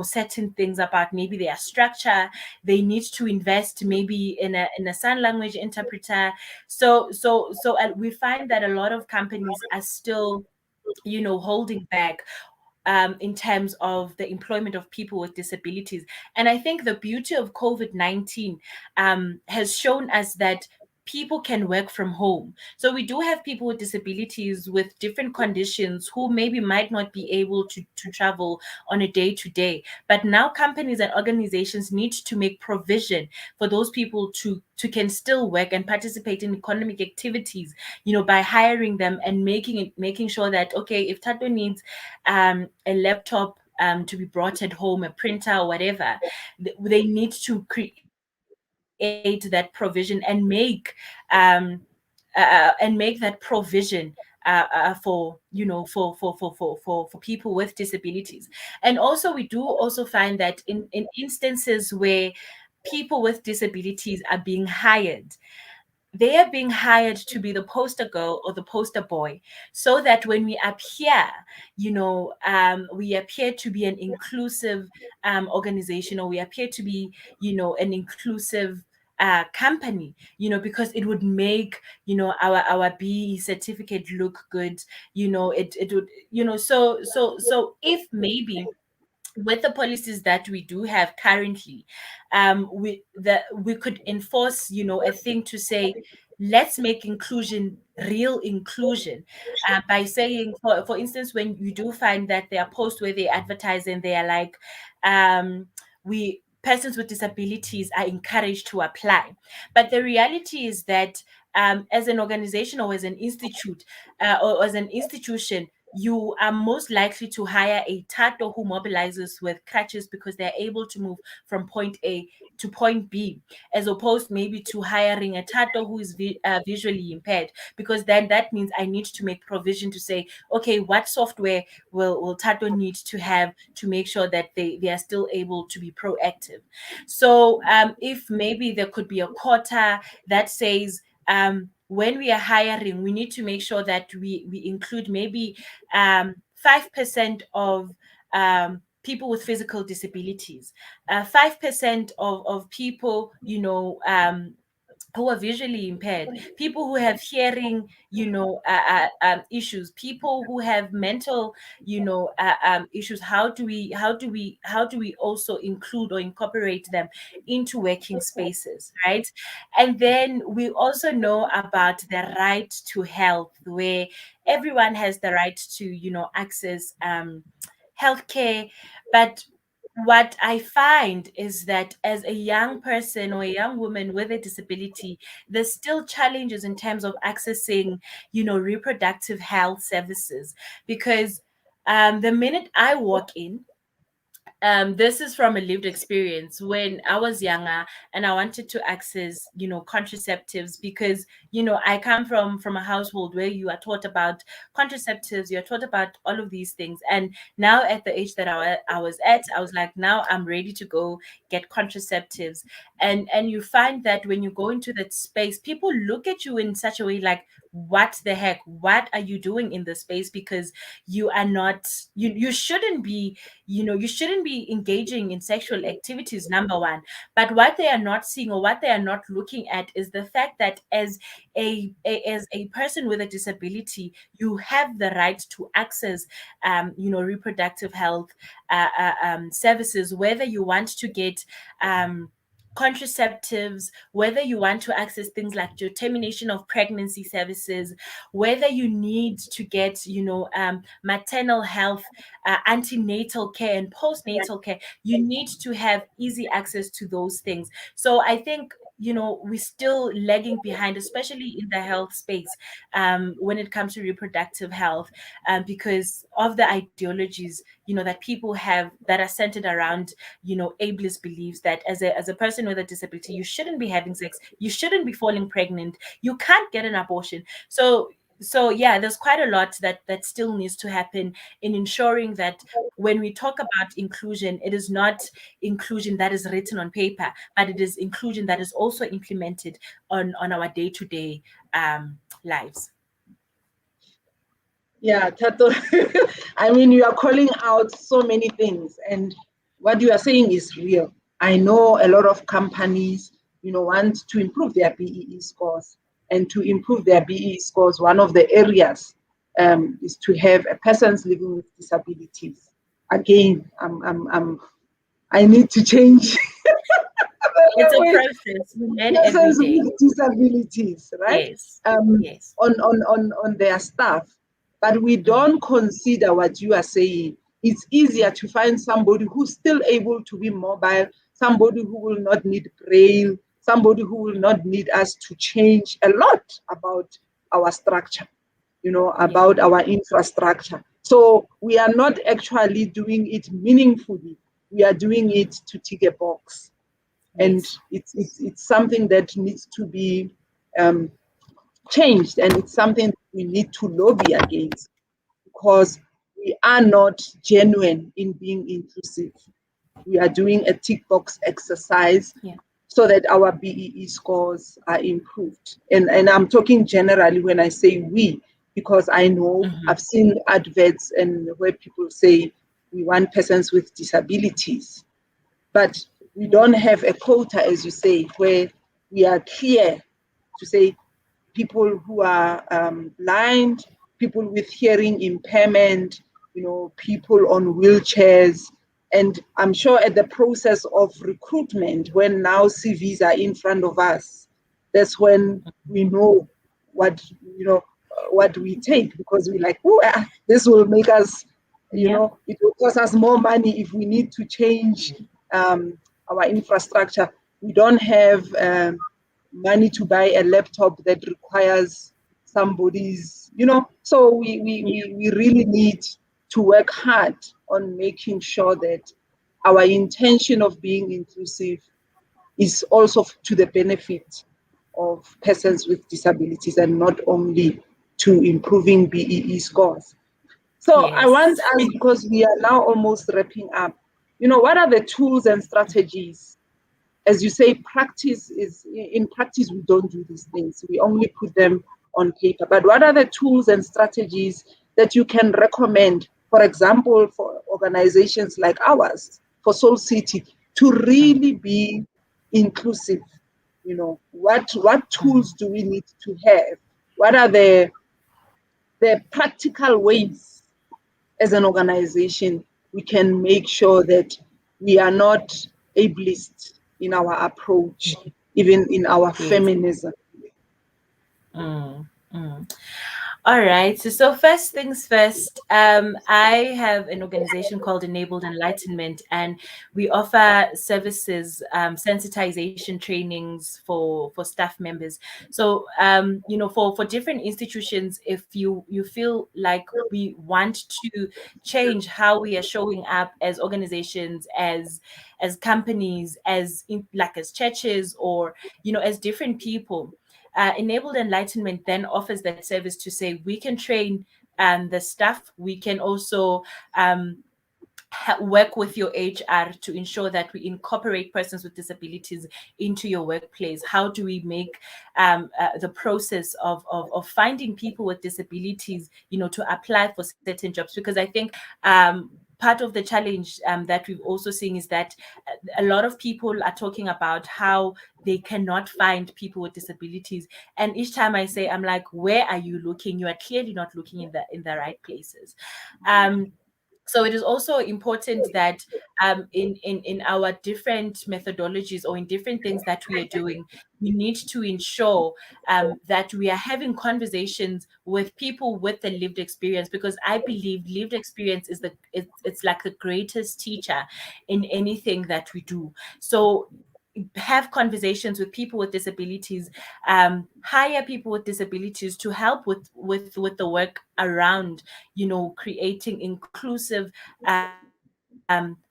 [SPEAKER 7] certain things about maybe their structure. They need to invest maybe in a sign language interpreter. So we find that a lot of companies are still holding back in terms of the employment of people with disabilities. And I think the beauty of COVID-19 has shown us that people can work from home. So we do have people with disabilities with different conditions who maybe might not be able to travel on a day to day. But now companies and organizations need to make provision for those people to can still work and participate in economic activities, by hiring them and making sure that, okay, if Thato needs a laptop to be brought at home, a printer or whatever, they need to create that provision and make that provision for for people with disabilities. And also we do also find that in instances where people with disabilities are being hired, they are being hired to be the poster girl or the poster boy, so that when we appear, we appear to be an inclusive organization, or we appear to be, an inclusive company, because it would make, our BE certificate look good. It would, so if maybe with the policies that we do have currently, we could enforce, a thing to say, let's make inclusion real inclusion, by saying, for instance, when you do find that there are posts where they advertise and they are like, we persons with disabilities are encouraged to apply. But the reality is that, as an organization or as an institute, or as an institution, you are most likely to hire a Thato who mobilizes with crutches because they're able to move from point A to point B, as opposed maybe to hiring a Thato who is visually impaired, because then that means I need to make provision to say, okay, what software will Thato need to have to make sure that they are still able to be proactive. So if maybe there could be a quota that says, when we are hiring, we need to make sure that we include maybe 5% of people with physical disabilities, 5% of people, who are visually impaired, people who have hearing, issues, people who have mental, issues. How do we also include or incorporate them into working spaces, right? And then we also know about the right to health, where everyone has the right to, access healthcare. But what I find is that as a young person or a young woman with a disability, there's still challenges in terms of accessing, reproductive health services. Because the minute I walk in, this is from a lived experience. When I was younger and I wanted to access, contraceptives, because, I come from a household where you are taught about contraceptives, you're taught about all of these things. And now at the age that I was at, I was like, now I'm ready to go get contraceptives. And you find that when you go into that space, people look at you in such a way like, what the heck? What are you doing in this space? Because you are not, you shouldn't be, you shouldn't be engaging in sexual activities, number one. But what they are not seeing, or what they are not looking at, is the fact that as a person with a disability, you have the right to access reproductive health services, whether you want to get contraceptives, whether you want to access things like your termination of pregnancy services, whether you need to get, maternal health, antenatal care, and postnatal care. You need to have easy access to those things. So I think, we're still lagging behind, especially in the health space, when it comes to reproductive health, because of the ideologies, that people have, that are centered around, ableist beliefs, that as a person with a disability, you shouldn't be having sex, you shouldn't be falling pregnant, you can't get an abortion. So yeah, there's quite a lot that still needs to happen in ensuring that when we talk about inclusion, it is not inclusion that is written on paper, but it is inclusion that is also implemented on our day-to-day lives.
[SPEAKER 6] Yeah, Thato. I mean, you are calling out so many things, and what you are saying is real. I know a lot of companies, want to improve their BEE scores, and to improve their BEE scores, one of the areas is to have a persons living with disabilities. Again, I need to change.
[SPEAKER 7] It's a process. We learn every
[SPEAKER 6] Persons
[SPEAKER 7] day.
[SPEAKER 6] with disabilities, right?
[SPEAKER 7] Yes. Yes.
[SPEAKER 6] On their staff. But we don't consider what you are saying. It's easier to find somebody who's still able to be mobile, somebody who will not need braille, somebody who will not need us to change a lot about our structure, about our infrastructure. So we are not actually doing it meaningfully. We are doing it to tick a box. And it's something that needs to be changed, and it's something we need to lobby against, because we are not genuine in being inclusive. We are doing a tick box exercise so that our BEE scores are improved. And I'm talking generally when I say we, because I know I've seen adverts and where people say we want persons with disabilities, but we don't have a quota, as you say, where we are clear to say people who are blind, people with hearing impairment, people on wheelchairs. And I'm sure at the process of recruitment, when now CVs are in front of us, that's when we know what we take, because we're like, this will make us, it will cost us more money if we need to change our infrastructure. We don't have money to buy a laptop that requires somebody's, so we really need to work hard on making sure that our intention of being inclusive is also to the benefit of persons with disabilities, and not only to improving BEE scores. So I want us, because we are now almost wrapping up, what are the tools and strategies? As you say, in practice, we don't do these things. We only put them on paper. But what are the tools and strategies that you can recommend, for example, for organizations like ours, for Soul City, to really be inclusive? You know, what tools do we need to have? What are the practical ways as an organization we can make sure that we are not ableist in our approach, even in our
[SPEAKER 7] Yes.
[SPEAKER 6] feminism?
[SPEAKER 7] Mm, mm. All right. So first things first, I have an organization called Enabled Enlightenment, and we offer services, sensitization trainings for staff members. So, for different institutions, if you feel like we want to change how we are showing up as organizations, as companies, as churches, or as different people. Enabled Enlightenment then offers that service to say we can train the staff. We can also work with your HR to ensure that we incorporate persons with disabilities into your workplace. How do we make the process of finding people with disabilities, to apply for certain jobs? Because I think part of the challenge that we've also seen is that a lot of people are talking about how they cannot find people with disabilities, and each time I say, I'm like, where are you looking? You are clearly not looking in the right places. So it is also important that in our different methodologies, or in different things that we are doing, we need to ensure that we are having conversations with people with the lived experience, because I believe lived experience is it's like the greatest teacher in anything that we do. So have conversations with people with disabilities, hire people with disabilities to help with the work around, creating inclusive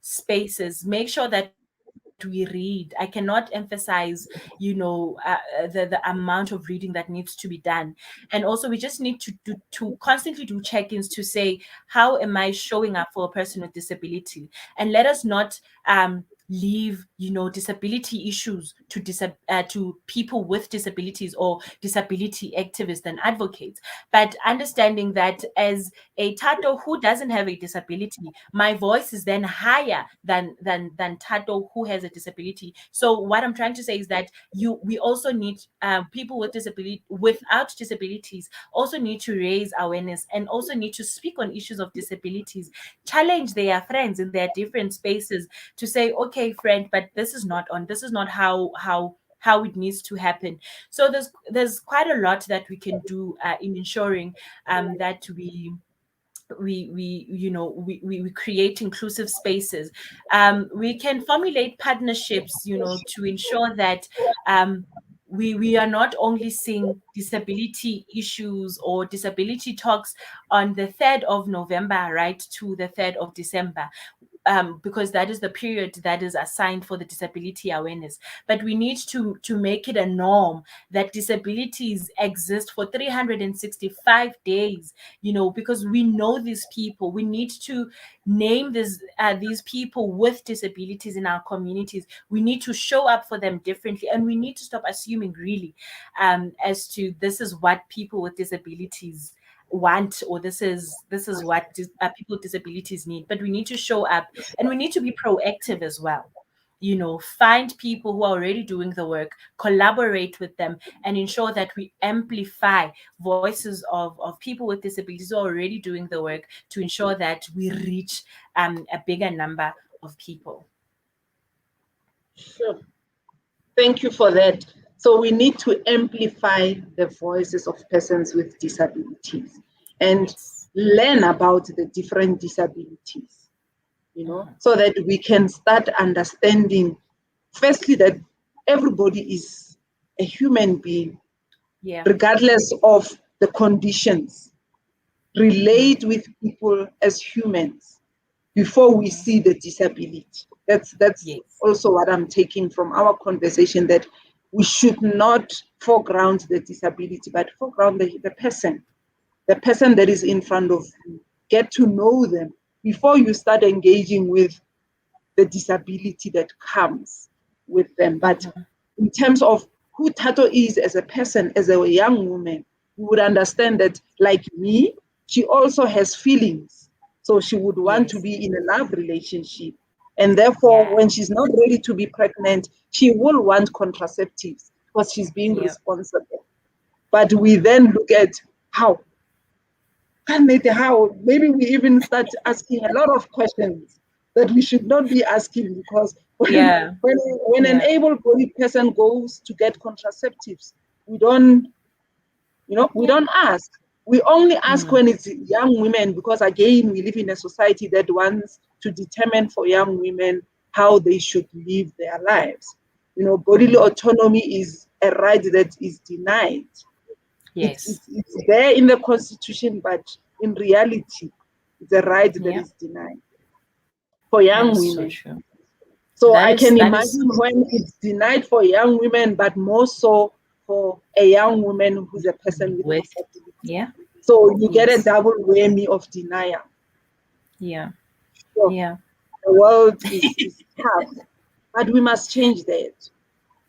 [SPEAKER 7] spaces. Make sure that we read. I cannot emphasize, the amount of reading that needs to be done. And also, we just need to constantly do check-ins to say, how am I showing up for a person with disability? And let us not leave disability issues to people with disabilities or disability activists and advocates, but understanding that as a Thato who doesn't have a disability, my voice is then higher than Thato who has a disability. So what I'm trying to say is that we also need people with disability without disabilities also need to raise awareness, and also need to speak on issues of disabilities, challenge their friends in their different spaces to say, okay, friend, but this is not how it needs to happen. So there's quite a lot that we can do in ensuring that we create inclusive spaces. We can formulate partnerships, to ensure that we are not only seeing disability issues or disability talks on the 3rd of November, right, to the 3rd of December, because that is the period that is assigned for the disability awareness. But we need to make it a norm that disabilities exist for 365 days, because we know these people. We need to name these people with disabilities in our communities. We need to show up for them differently, and we need to stop assuming, really, as to this is what people with disabilities want, or this is what people with disabilities need. But we need to show up, and we need to be proactive as well. Find people who are already doing the work, collaborate with them, and ensure that we amplify voices of people with disabilities who are already doing the work, to ensure that we reach a bigger number of people.
[SPEAKER 6] Sure. Thank you for that. So we need to amplify the voices of persons with disabilities and
[SPEAKER 7] Yes.
[SPEAKER 6] learn about the different disabilities, so that we can start understanding, firstly, that everybody is a human being,
[SPEAKER 7] Yeah.
[SPEAKER 6] regardless of the conditions. Relate with people as humans before we see the disability. That's
[SPEAKER 7] Yes.
[SPEAKER 6] also what I'm taking from our conversation, that we should not foreground the disability, but foreground the person that is in front of you. Get to know them before you start engaging with the disability that comes with them. But in terms of who Thato is as a person, as a young woman, you would understand that, like me, she also has feelings. So she would want to
[SPEAKER 7] Yes.
[SPEAKER 6] be in a love relationship. And therefore,
[SPEAKER 7] Yeah.
[SPEAKER 6] when she's not ready to be pregnant, she will want contraceptives. because she's being
[SPEAKER 7] Yeah.
[SPEAKER 6] responsible. But we then look at how. How maybe we even start asking a lot of questions that we should not be asking, because
[SPEAKER 7] Yeah.
[SPEAKER 6] when an able-bodied person goes to get contraceptives, we don't ask. We only ask when it's young women, because again, we live in a society that wants to determine for young women how they should live their lives. Bodily autonomy is a right that is denied.
[SPEAKER 7] Yes.
[SPEAKER 6] It's there in the Constitution, but in reality, it's a right that is denied for young
[SPEAKER 7] That's so
[SPEAKER 6] women.
[SPEAKER 7] true.
[SPEAKER 6] So
[SPEAKER 7] That
[SPEAKER 6] I
[SPEAKER 7] is
[SPEAKER 6] can imagine when it's denied for young women, but more so for a young woman who's a person with disability.
[SPEAKER 7] Yeah.
[SPEAKER 6] So you get a
[SPEAKER 7] Yes.
[SPEAKER 6] double whammy of denial.
[SPEAKER 7] Yeah.
[SPEAKER 6] So
[SPEAKER 7] Yeah.
[SPEAKER 6] the world is tough, but we must change that.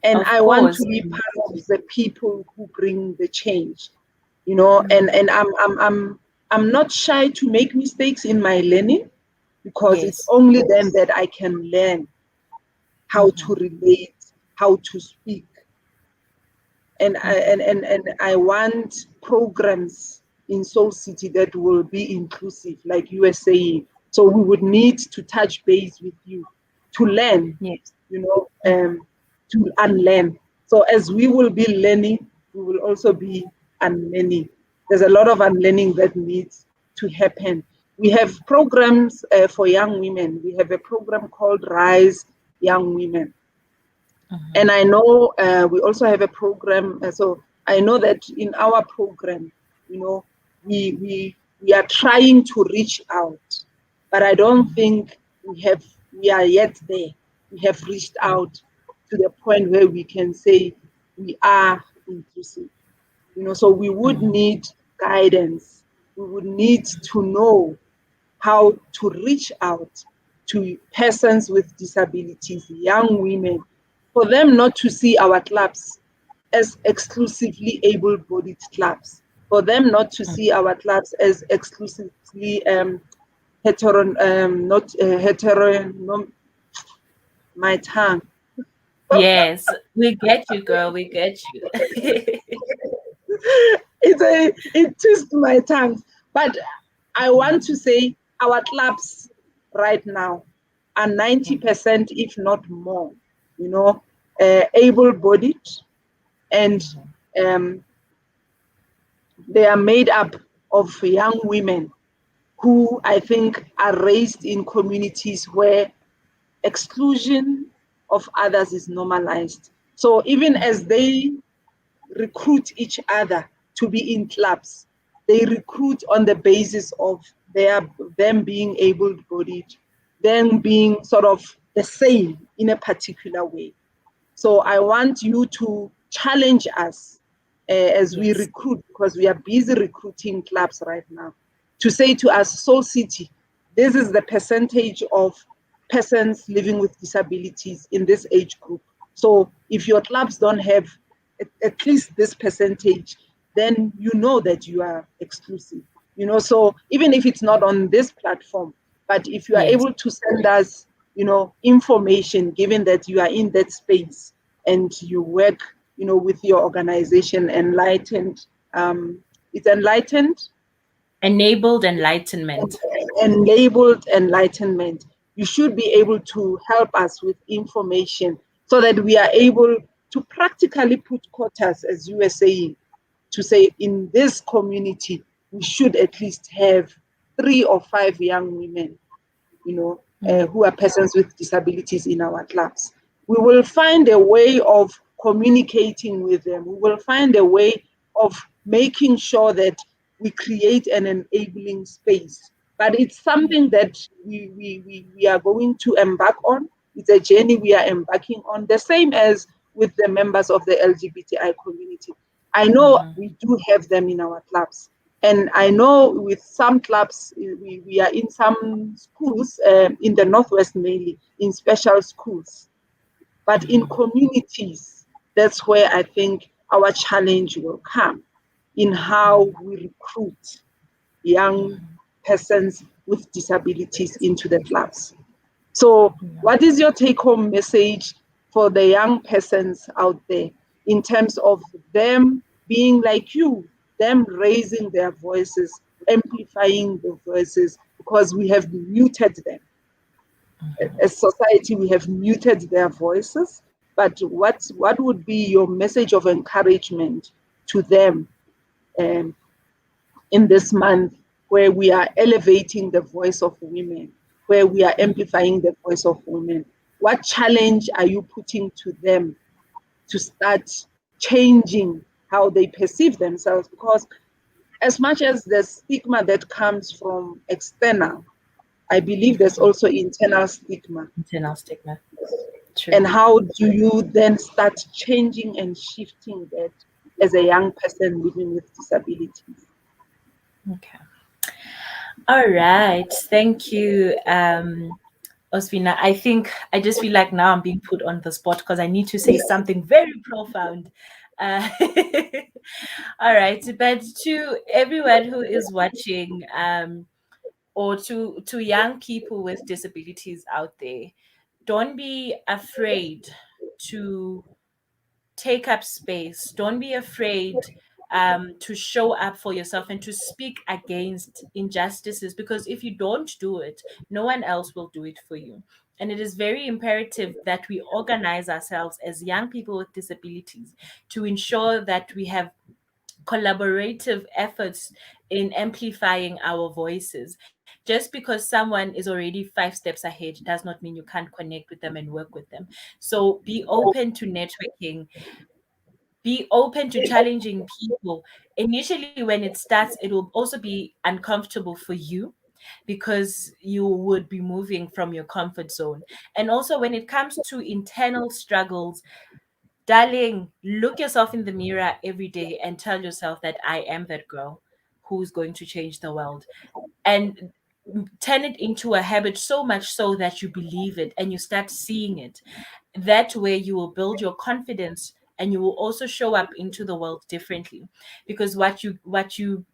[SPEAKER 6] And
[SPEAKER 7] Of
[SPEAKER 6] I want
[SPEAKER 7] course.
[SPEAKER 6] to be part of the people who bring the change. And I'm not shy to make mistakes in my learning, because it's
[SPEAKER 7] Yes.
[SPEAKER 6] only then that I can learn how to relate, how to speak. And I want programs in Soul City that will be inclusive, like you were saying. So we would need to touch base with you to learn,
[SPEAKER 7] Yes.
[SPEAKER 6] to unlearn. So as we will be learning, we will also be unlearning. There's a lot of unlearning that needs to happen. We have programs for young women. We have a program called Rise Young Women. And I know we also have a program. So I know that in our program, we are trying to reach out, but I don't think we are yet there. We have reached out to the point where we can say we are inclusive. So we would need guidance. We would need to know how to reach out to persons with disabilities, young women, for them not to see our clubs as exclusively able-bodied clubs, for them not to see our clubs as exclusively my tongue.
[SPEAKER 7] Yes. We get you, girl. We get you.
[SPEAKER 6] It twists my tongue. But I want to say our clubs right now are 90%, if not more, able-bodied, and they are made up of young women who I think are raised in communities where exclusion of others is normalized. So even as they recruit each other to be in clubs, they recruit on the basis of them being able-bodied, them being sort of the same in a particular way. So I want you to challenge us as we recruit, because we are busy recruiting clubs right now, to say to us, Soul City, this is the percentage of persons living with disabilities in this age group. So if your clubs don't have at least this percentage, then you know that you are exclusive. So even if it's not on this platform, but if you are able to send us, information, given that you are in that space and you work, with your organization, Enlightened, it's Enlightened?
[SPEAKER 7] Enabled enlightenment.
[SPEAKER 6] Enabled enlightenment. You should be able to help us with information so that we are able to practically put quotas, as you were saying, to say in this community, we should at least have 3 or 5 young women, who are persons with disabilities in our clubs. We will find a way of communicating with them. We will find a way of making sure that we create an enabling space. But it's something that we are going to embark on. It's a journey we are embarking on, the same as with the members of the LGBTI community. I know we do have them in our clubs. And I know with some clubs, we are in some schools, in the Northwest mainly, in special schools. But in communities, that's where I think our challenge will come, in how we recruit young persons with disabilities into the clubs. So what is your take-home message for the young persons out there? in terms of them being like you, them raising their voices, amplifying the voices, because we have muted them. As society, we have muted their voices. But what would be your message of encouragement to them in this month, where we are elevating the voice of women, where we are amplifying the voice of women? What challenge are you putting to them to start changing how they perceive themselves? Because as much as the stigma that comes from external, I believe there's also internal stigma.
[SPEAKER 7] Internal stigma. True.
[SPEAKER 6] And how do you then start changing and shifting that as a young person living with disabilities?
[SPEAKER 7] Okay. All right. Thank you, Osvina. I just feel like now I'm being put on the spot because I need to say something very profound. Uh, all right. But to everyone who is watching, or to young people with disabilities out there, don't be afraid to take up space. Don't be afraid to show up for yourself and to speak against injustices, because if you don't do it, no one else will do it for you. And it is very imperative that we organize ourselves as young people with disabilities to ensure that we have collaborative efforts in amplifying our voices. Just because someone is already 5 steps ahead does not mean you can't connect with them and work with them. So be open to networking, be open to challenging people. Initially, when it starts, it will also be uncomfortable for you because you would be moving from your comfort zone. And also, when it comes to internal struggles, darling, look yourself in the mirror every day and tell yourself that I am that girl who's going to change the world. And turn it into a habit, so much so that you believe it and you start seeing it. That way you will build your confidence and you will also show up into the world differently, because what you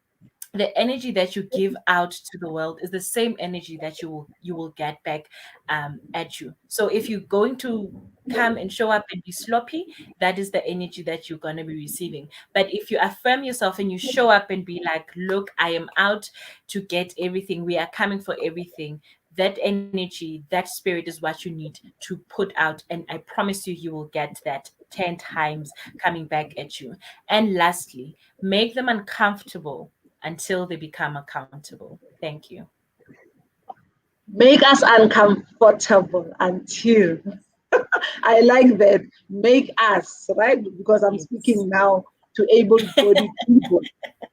[SPEAKER 7] the energy that you give out to the world is the same energy that you will get back at you. So if you're going to come and show up and be sloppy, that is the energy that you're going to be receiving. But if you affirm yourself and you show up and be like, look, I am out to get everything, we are coming for everything, that energy, that spirit is what you need to put out, and I promise you, you will get that 10 times coming back at you. And lastly, make them uncomfortable until they become accountable. Thank you.
[SPEAKER 6] Make us uncomfortable until. I like that. Make us, right? Because I'm speaking now to able-bodied people.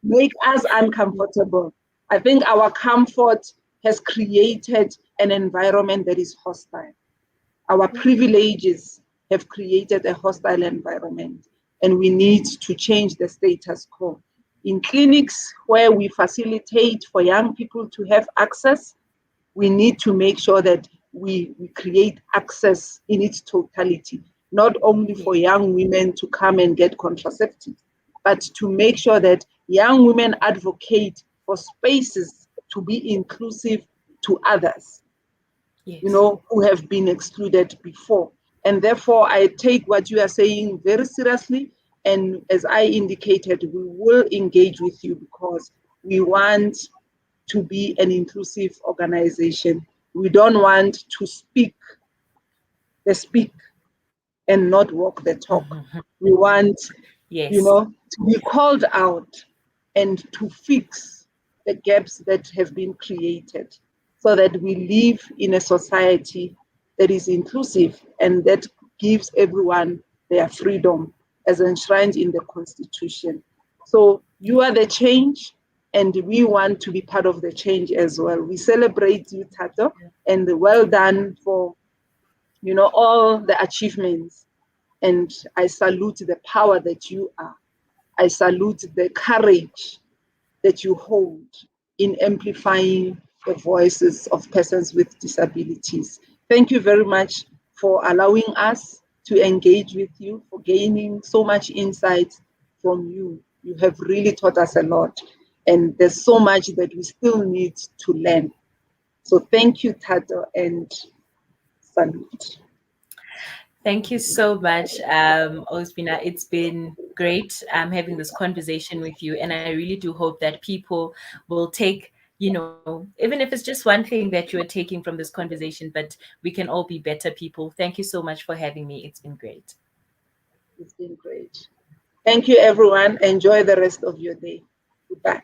[SPEAKER 6] Make us uncomfortable. I think our comfort has created an environment that is hostile. Our privileges have created a hostile environment, and we need to change the status quo. In clinics where we facilitate for young people to have access, we need to make sure that we create access in its totality, not only for young women to come and get contraceptives, but to make sure that young women advocate for spaces to be inclusive to others, who have been excluded before. And therefore, I take what you are saying very seriously. And as I indicated, we will engage with you because we want to be an inclusive organization. We don't want to speak the speak and not walk the talk. We want, to be called out and to fix the gaps that have been created so that we live in a society that is inclusive and that gives everyone their freedom as enshrined in the Constitution. So you are the change, and we want to be part of the change as well. We celebrate you, Thato, and well done for all the achievements. And I salute the power that you are. I salute the courage that you hold in amplifying the voices of persons with disabilities. Thank you very much for allowing us to engage with you, for gaining so much insight from you. You have really taught us a lot, and there's so much that we still need to learn. So thank you, Thato, and salute.
[SPEAKER 7] Thank you so much, Ospina. It's been great having this conversation with you. And I really do hope that people will take, even if it's just one thing that you are taking from this conversation, but we can all be better people. Thank you so much for having me. It's been great.
[SPEAKER 6] It's been great. Thank you, everyone. Enjoy the rest of your day. Goodbye.